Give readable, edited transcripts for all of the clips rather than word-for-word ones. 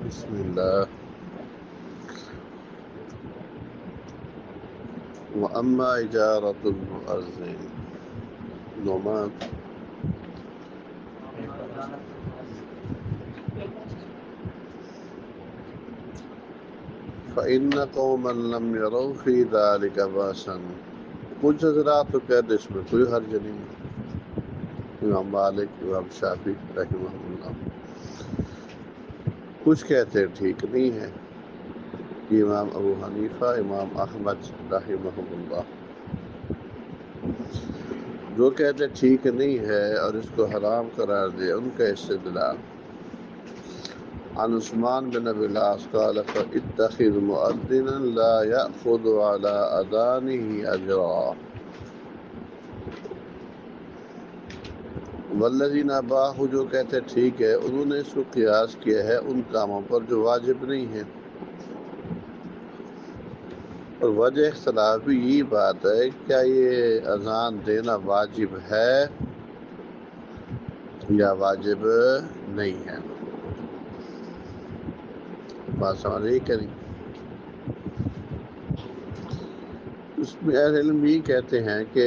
بسم اللہ. وَأَمَّا إِجَارَةُ الْمُؤَذِّنِ. نعمان. فَإِنَّ قَوْمًا لَمْ يَرَوْا فِي ذَلِكَ بَأْسًا. کچھ حضرات تو کہتے اس میں کوئی حرج نہیں. امام مالک، امام شافعی رحمہ اللہ. کچھ کہتے ٹھیک نہیں ہے. امام ابو حنیفہ، امام احمد رحمہ اللہ. جو کہتے ٹھیک نہیں ہے اور اس کو حرام قرار دے، ان کا استدلال عن عثمان بن ابی العاص قال فاتخذ مؤذنا لا يأخذ على اذانه اجرا والذین اباہوا. جو کہتے ٹھیک ہے، انہوں نے اس کو قیاس کیا ہے ان کاموں پر جو واجب نہیں ہے. اور وجہ اختلاف بھی یہی بات ہے، کیا یہ اذان دینا واجب ہے یا واجب نہیں ہے. بات سمجھ رہی کہ نہیں؟ اس میں اہل علم یہ کہتے ہیں کہ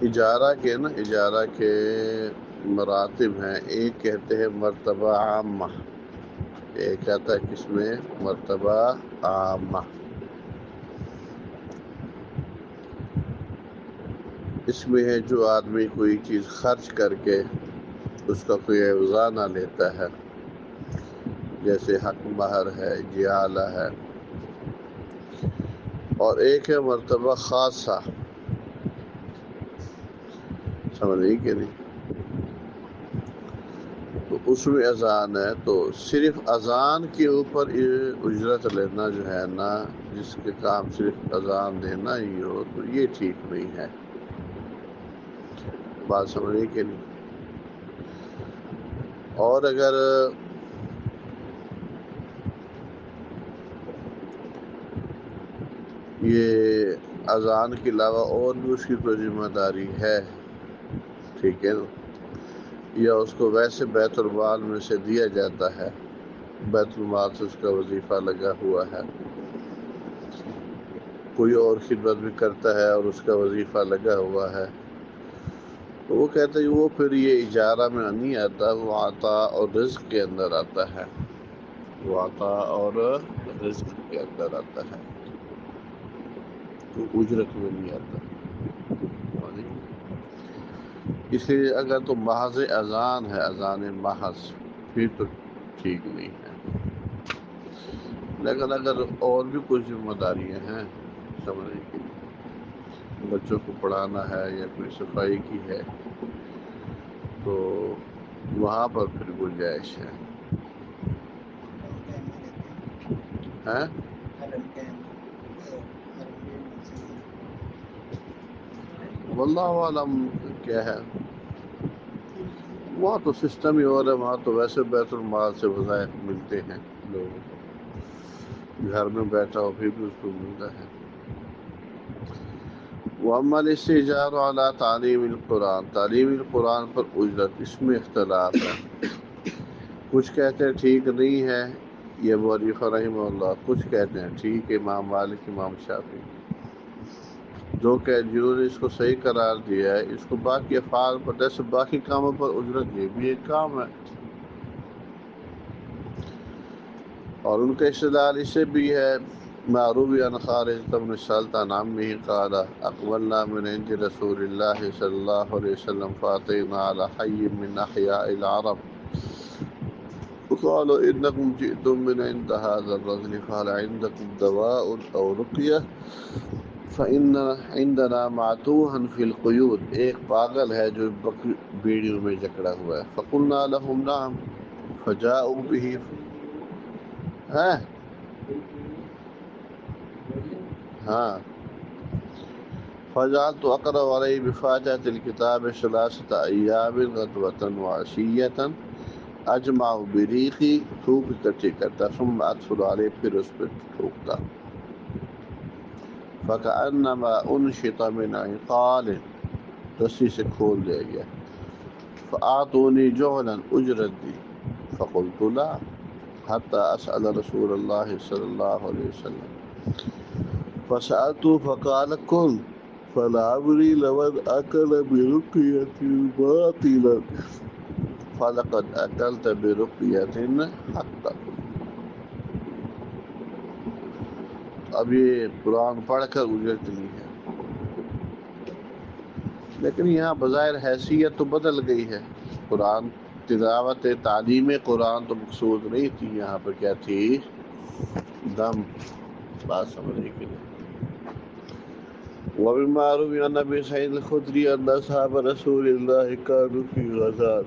اجارہ کے مراتب ہیں. ایک کہتے ہیں مرتبہ عامہ، ایک کہتا ہے کس میں مرتبہ عامہ. اس میں ہے جو آدمی کوئی چیز خرچ کر کے اس کا کوئی عوضہ نہ لیتا ہے، جیسے حق مہر ہے، جعالہ ہے. اور ایک ہے مرتبہ خاصہ. سمجھ رہی کہ نہیں؟ تو اس میں اذان ہے تو صرف اذان کے اوپر اجرت لینا جو ہے نا، جس کے کام صرف اذان دینا ہی ہو، تو یہ ٹھیک نہیں ہے. بات سمجھ رہی کہ نہیں؟ اور اگر یہ اذان کے علاوہ اور بھی اس کی کوئی ذمہ داری ہے، ٹھیک ہے نا، یا اس کو ویسے بیت المال میں سے دیا جاتا ہے، بیت المال سے اس کا وظیفہ لگا ہوا ہے، کوئی اور خدمت بھی کرتا ہے اور اس کا وظیفہ لگا ہوا ہے، تو وہ کہتے ہیں وہ پھر یہ اجارہ میں نہیں آتا، وہ عطا اور رزق کے اندر آتا ہے. وہ عطا اور رزق کے اندر آتا ہے، تو اجرت میں نہیں آتا. اس لیے اگر تو محض اذان ہے، اذان محض، پھر تو ٹھیک نہیں ہے. لیکن اگر اور بھی کچھ ذمہ داریاں ہیں، سمجھنے کی، بچوں کو پڑھانا ہے یا کوئی صفائی کی ہے، تو وہاں پر پھر گنجائش ہے. ہیں؟ واللہ عالم کیا ہے. وہاں تو سسٹم ہی اور ہے، وہاں تو ویسے بیت المال سے وظائف ملتے ہیں لوگوں کو، گھر میں بیٹھا ہو پھر بھی اس کو ملتا ہے. وَأَمَّا الِاسْتِئْجَارُ عَلَىٰ تَعْلِيمِ الْقُرْآنِ. تعلیم القرآن پر اجرت، اس میں اختلاف ہے. کچھ کہتے ہیں ٹھیک نہیں ہے، یہ ابو حنیفہ رحمہ اللہ. کچھ کہتے ہیں ٹھیک ہے، امام مالک، امام شافعی. جو کہ جنہوں نے اس کو صحیح قرار دیا ہے، اس کو باقی افعال پر جیسے باقی کاموں پر اجرت، یہ بھی ایک کام ہے. اور ان کا استدلال اس سے بھی ہے، معروف عن خارج بن سلط عن عمه قال اقبلنا من عند رسول الله صلی اللہ علیہ وسلم فاتینا على حي من احیاء العرب قالوا انکم جئتم من عند هذا الرجل قال عندكم دواء او رقیہ فإن عندنا معتوها في القیود. ایک پاگل ہے جو بیڑیوں میں جکڑا ہوا ہے. فقلنا لهم نعم فجاءوا به. ہاں ہاں فجعلت اقرأ علیہ بفاتحة الکتاب ثلاثة ایام غدوة وعشیة اجمع بریقی تھوک اکٹھی کرتا، ثم ادخل علیہ پھر اس پہ تھوکتا، فکأنما انشط من عقال رسی سے کھول دیا گیا، فآتونی جعلا اجرت دی، فقلت لا حتی اسأل رسول اللہ صلی اللہ علیہ وسلم، فسألته فقال کل فلعمری لمن اکل برقیت باطلا فلقد اکلت برقیت حقا۔ اب یہ قرآن پڑھ کر اجرت لی ہے، لیکن یہاں بظاہر حیثیت تو بدل گئی ہے۔ قرآن تلاوت تعلیم قرآن تو مقصود نہیں تھی، یہاں پر کیا تھی؟ دم، بات سمجھنے کے لیے۔ وَمِمَّا رُوِيَ عَنْ أَبِي سَعِيدٍ الْخُدْرِيِّ أَنَّ أَصْحَابَ رَسُولِ اللَّهِ كَانُوا فِي غَزَاةٍ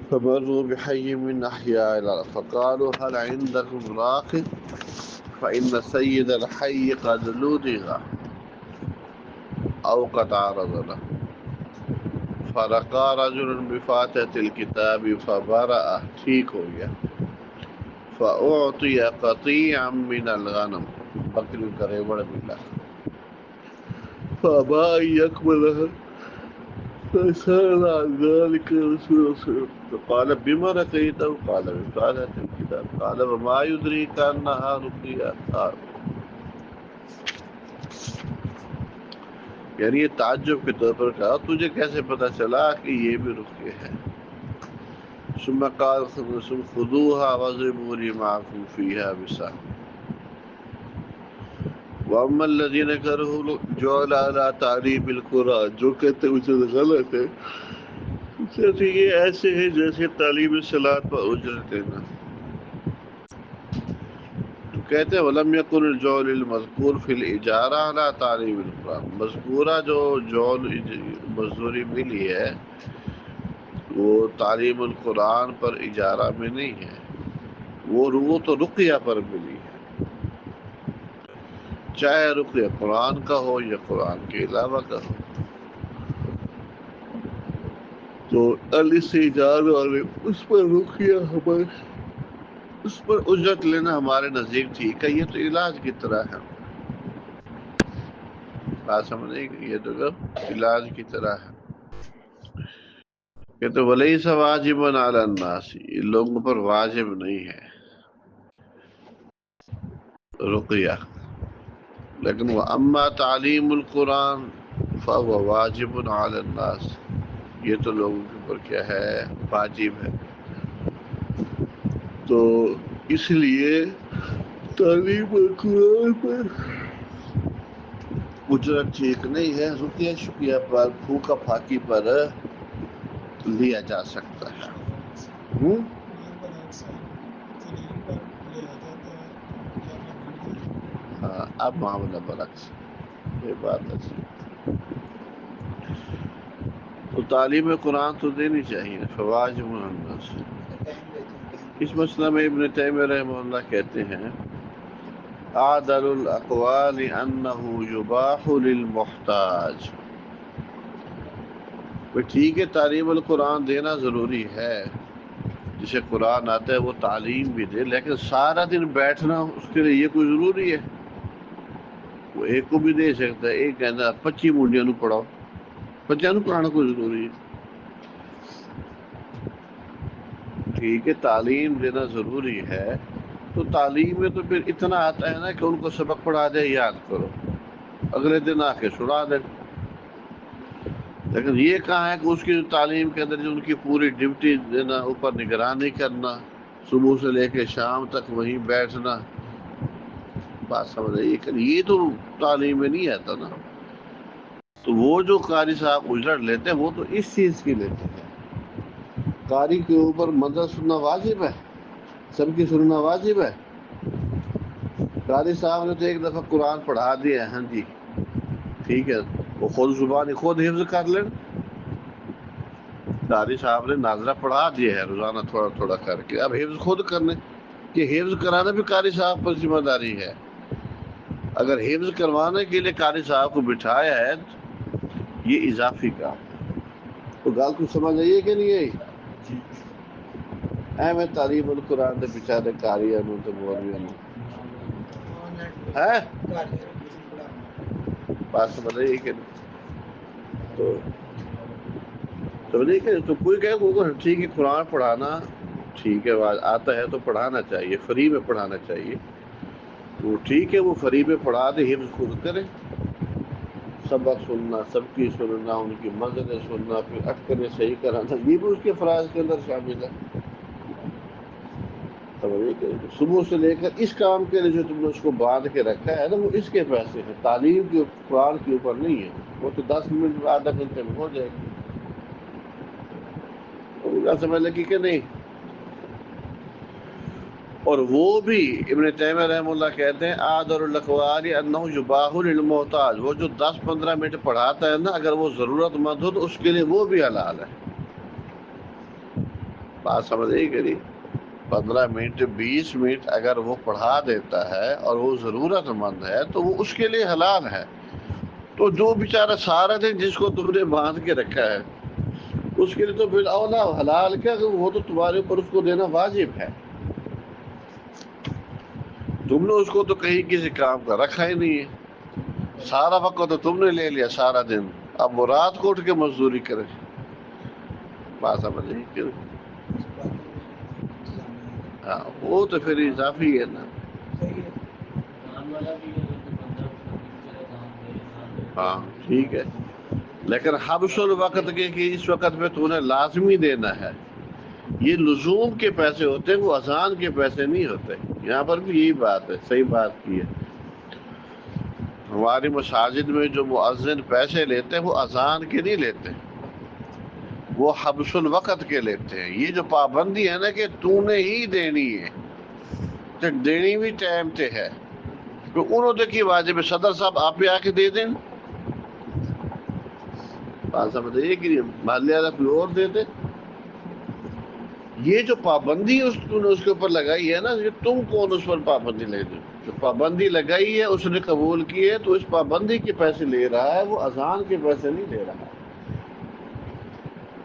فَمَرُّوا بِحَيٍّ مِّنْ أَحْيَاءِ الْعَرَبِ فَقَالُوا هَلْ عِندَكُمْ رَاقٍ فَإِنَّ سَيِّدَ الْحَيِّ قَدْ لُدِغَ أَوْ قَدْ عَرَضَ لَهُ فَرَقَى رَجُلٌ بِفَاتِحَةِ الْكِتَابِ فَبَرَأَ، ٹھیک ہو گیا، فَأُعْطِيَ قَطِيعًا مِّنَ الْغَنَمِ، بکری کا ریوڑ ملا، فَأَبَىٰ أَن يَقْبَلَهَا فَسَأَلَ عَنْ ذَلِكَ رَسُولَ اللَّهِ صَلَّى اللَّهُ عليه وسلم قَالَ بِمَ رَقَيْتَهُ قَالَ بِفَاتِحَةِ الْكِتَابِ قَالَ وَمَا يُدْرِيكَ أَنَّهَا رُقْيَّةٌ، یعنی یہ تعجب کے طور پر کہا تجھے کیسے پتا چلا کہ یہ بھی رقیہ ہے؟ ثم قال خذوها واضربوا معكم فيها بسهم واما الذين كرهوا جعل على تعليم القرآن، جو کہتے ہیں اسے غلط ہے، جیسے یہ ایسے ہے جیسے تعلیم صلاۃ پر اجرت دینا۔ تو کہتے ہیں ولم يكن الجعل المذكور في الاجارہ على تعلیم القرآن، مذکورہ جو جعل مزدوری ملی ہے وہ تعلیم القرآن پر اجارہ میں نہیں ہے، وہ تو رقیہ پر ملی ہے، چاہے رقیہ قرآن کا ہو یا قرآن کے علاوہ کا ہو۔ تو الاستئجار والے اس پر رقیہ ہمارے اس پر اجرت لینا ہمارے نزدیک ٹھیک ہے، یہ تو علاج کی طرح ہے، بات سمجھے کہ یہ تو علاج کی طرح ہے۔ کہ تو ولیس واجب علی الناس، یہ لوگوں پر واجب نہیں ہے رقیہ، لیکن وہ اما تعلیم القرآن فهو واجب علی الناس، یہ تو لوگوں کے اوپر کیا ہے؟ واجب ہے۔ تو اس لیے تعلیم القرآن پر اجرت ٹھیک نہیں ہے، رقیہ شکیہ پر پھوکا پھاکی پر لیا جا سکتا ہے۔ ہاں اب معاملہ برعکس، یہ بات اچھی، تو تعلیم قرآن تو دینی چاہیے، فواجب الناس۔ اس مسئلہ میں ابن تیمیہ رحمہ اللہ کہتے ہیں اعدل الاقوال انہ یباح للمحتاج، ٹھیک ہے تعلیم القرآن دینا ضروری ہے، جسے قرآن آتا ہے وہ تعلیم بھی دے، لیکن سارا دن بیٹھنا اس کے لیے یہ کوئی ضروری ہے؟ وہ ایک کو بھی دے سکتا ہے، ایک کہنا 25 منڈیاں نو پڑھاؤ، بچوں نو پڑھانا کوئی ضروری ہے؟ ٹھیک ہے تعلیم دینا ضروری ہے، تو تعلیم میں تو پھر اتنا آتا ہے نا کہ ان کو سبق پڑھا دے، یاد کرو، اگلے دن آ کے سنا دے، لیکن یہ کہاں ہے کہ اس کی تعلیم کے اندر جو ان کی پوری ڈیوٹی دینا، اوپر نگرانی کرنا، صبح سے لے کے شام تک وہیں بیٹھنا، بات سمجھ رہی ہے؟ یہ تو تعلیم میں نہیں آتا نا۔ تو وہ جو قاری صاحب اجرت لیتے ہیں وہ تو اس چیز کی لیتے ہیں، قاری کے اوپر منظر سننا واجب ہے، سب کی سننا واجب ہے۔ قاری صاحب نے تو ایک دفعہ قرآن پڑھا دیا، ہاں جی ٹھیک ہے، وہ خود زبانی خود حفظ کر لیں، قاری صاحب نے ناظرہ پڑھا دیا ہے روزانہ تھوڑا تھوڑا کر کے، اب حفظ خود کرنے، کہ حفظ کرانا بھی قاری صاحب پر ذمہ داری ہے۔ اگر حفظ کروانے کے لیے قاری صاحب کو بٹھایا ہے یہ اضافی کام ہے۔ تو گال کو سمجھ آئیے کہ نہیں آئی؟ میں تعلیم القرآن دے بچارے کاریاں نوں تے مولویاں نوں ہے بس بتائیے کہ تو نہیں کہ تو کوئی کہے وہ ٹھیک ہے قرآن پڑھانا ٹھیک ہے آتا ہے تو پڑھانا چاہیے، فری میں پڑھانا چاہیے، وہ ٹھیک ہے، وہ فری میں پڑھا دے، حفظ خود کرے، سبق سننا، سب کی سننا، ان کی منزلیں سننا، پھر اٹکنے صحیح کرانا، یہ بھی اس کے فرائض کے اندر شامل ہے۔ صبح سے لے کر اس کام کے لیے جو تم نے اس کو باندھ کے رکھا ہے نا، وہ اس کے پیسے ہیں، تعلیم کے قرآن کے اوپر نہیں ہے، وہ تو 10 منٹ آدھا گھنٹے میں ہو جائے گی، سمجھ لگی کہ نہیں؟ اور وہ بھی ابن تیمیہ رحمہ اللہ کہتے ہیں آدر الاقوال انہ یباح للمحتاج، وہ جو 10-15 منٹ پڑھاتا ہے نا، اگر وہ ضرورت مند ہو تو اس کے لیے وہ بھی حلال ہے۔ بات سمجھ رہی کہ نہیں؟ 15 منٹ 20 منٹ اگر وہ پڑھا دیتا ہے اور وہ ضرورت مند ہے تو وہ اس کے لیے حلال ہے۔ تو جو بیچارہ سارا دن جس کو تم نے باندھ کے رکھا ہے اس کے لیے تو بالاولا حلال کیا، وہ تو تمہارے اوپر اس کو دینا واجب ہے۔ تم نے اس کو تو کہیں کسی کام کا رکھا ہی نہیں ہے، سارا وقت تو تم نے لے لیا سارا دن، اب وہ رات کو اٹھ کے مزدوری کرے۔ بات سمجھ نہیں کہ ہاں وہ تو پھر اضافی ہے نا۔ ہاں ٹھیک ہے، لیکن حبس الوقت کے کہ اس وقت پہ تو نے لازمی دینا ہے، یہ لزوم کے پیسے ہوتے ہیں، وہ اذان کے پیسے نہیں ہوتے۔ یہاں پر بھی یہی بات ہے، صحیح بات کی ہے۔ ہماری مساجد میں جو مؤذن پیسے لیتے ہیں وہ اذان کے نہیں لیتے، وہ حبس الوقت کے لیتے ہیں۔ یہ جو پابندی ہے نا کہ تو نے ہی دینی ہے، تو دینی بھی ٹائم تے ہے، تو انہوں نے کی واجب صدر صاحب آپ بھی آ کے دے دیں، بات سمجھ رہی ہے کہ محلے والا کوئی اور دے دے۔ یہ جو پابندی اس نے اس کے اوپر لگائی ہے نا، تم کون اس پر پابندی لے دو؟ جو پابندی لگائی ہے اس نے قبول کی ہے تو اس پابندی کے پیسے لے رہا ہے، وہ اذان کے پیسے نہیں لے رہا۔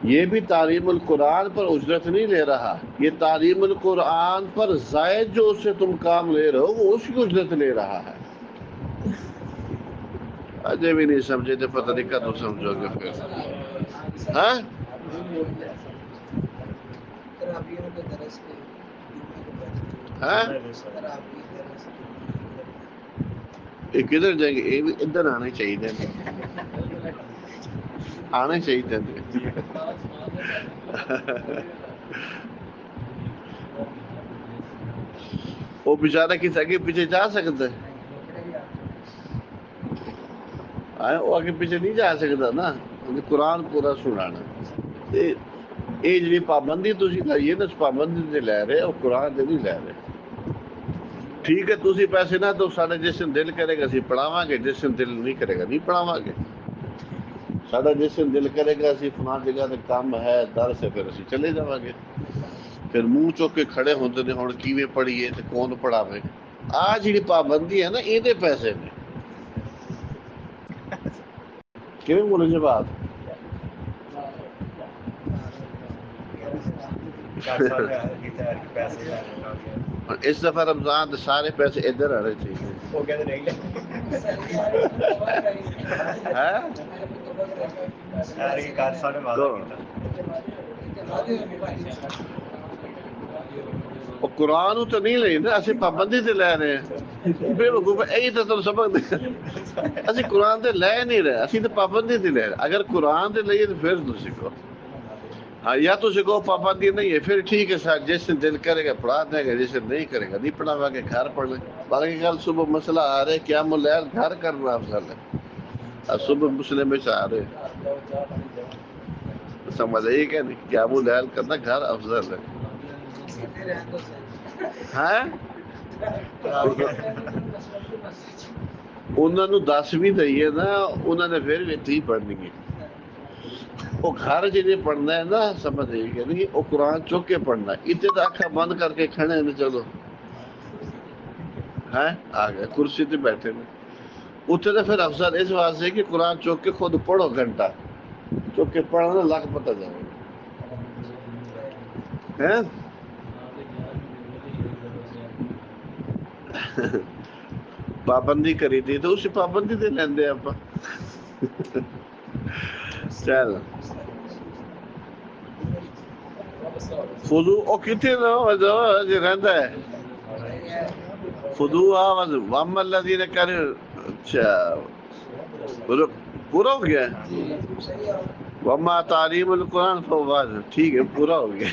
یہ بھی تعلیم القرآن پر اجرت نہیں لے رہا، یہ تعلیم القرآن پر زائد جو اس سے تم کام لے رہے ہو وہ اس کی اجرت لے رہا ہے۔ اجے بھی نہیں سمجھے تو پتہ نہیں کب سمجھو گے پھر، ہاں؟ یہ کدھر جائیں گے؟ یہ بھی ادھر آنے چاہیے، آنے چاہیے۔ وہ بیچارہ کس آگے پیچھے جا سکتا ہے؟ وہ آگے پیچھے نہیں جا سکتا نا، قرآن پورا سنانا۔ یہ جی پابندی تھی لائیے نا، اس پابندی سے لے رہے اور قرآن سے نہیں لے رہے۔ ٹھیک ہے تھی پیسے نہ تو سارا جس دن دل کرے گا اسی پڑھاواں گے، جس دن دل نہیں کرے گا نہیں پڑھاواں گے۔ سارا جس دن دل کرے گا اسی فلاں جگہ تے کام ہے در سے پھر اسی چلے جاواں گے، پھر منہ چوک کے کھڑے ہوتے نے ہن کیویں پڑھیے تے کون پڑھاوے۔ آ جی پابندی ہے نا یہ پیسے نے کیویں بولے جی بات۔ اس دفعہ رمضان دے سارے پیسے ادھر آنے چاہیے۔ قرآن تو نہیں لے نا، اسی پابندی تے لے رہے ہیں۔ بے وقوف یہی تو تم سبق دے، اسی قرآن تے لے نہیں رہے، اسی تو پابندی تے لے رہے۔ اگر قرآن تے لئیے تو پھر تو سیکھو، ہاں یا تو سیکھو پابندی نہیں ہے پھر ٹھیک ہے سر، جس دن دل کرے گا پڑھا دیں گے، جس دن نہیں کرے گا نہیں پڑھاوا گے، گھر پڑھ لیں۔ باقی کل صبح مسئلہ آ رہے قیام اللیل گھر کرنا افضل ہے، اب صبح مسلم میں آ رہے سمجھ آئی کہ نہیں، قیام اللیل کرنا گھر افضل ہے۔ ہاں انہوں نے 10 بھی دئیے نا، انہوں نے پھر بھی اتنی پڑھنی ہے۔ وہ گھر جنہیں پڑھنا ہے نا، سمجھ آئی کہ نہیں، وہ قرآن چک کے پڑھنا ہے۔ اتنے تو اکھا بند کر کے کھڑے ہیں چلو ہے آ گئے کرسی تے بیٹھے نے، اتنے تو پھر افضل اس واسطے کہ قرآن چک کے خود پڑھو، گھنٹہ چک کے پڑھنا لگ پتہ جائے ہے۔ پابندی کری تھی تو اسے پابندی دے لیندے آپ چل خودو او کتنے نو جو رہندا ہے خودو آواز واما الذین کرو اچھا پورا ہو گیا ہے وما تعلیم القرآن فواز ٹھیک ہے پورا ہو گیا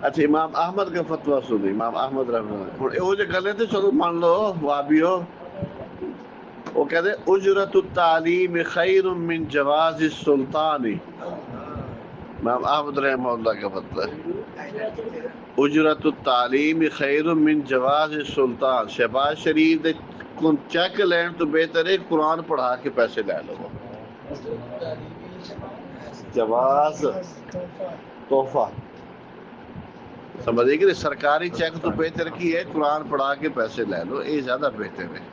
اچھا امام احمد کا فتویٰ سنو امام احمد رحمہ اللہ ہن وہ جو گلے تے چلو مان لو وابیو وہ کہتے اجرت التعلیم خیر من جواز السلطان امام احمد رحمہ اللہ کا فتویٰ ہے اجرت التعلیم خیر من جواز السلطان شہباز شریف دے چیک لین تو بہتر ہے قرآن پڑھا کے پیسے لے لو جواز تحفہ سمجھے کہ سرکاری چیک تو بہتر کی ہے قرآن پڑھا کے پیسے لے لو یہ زیادہ بہتر ہے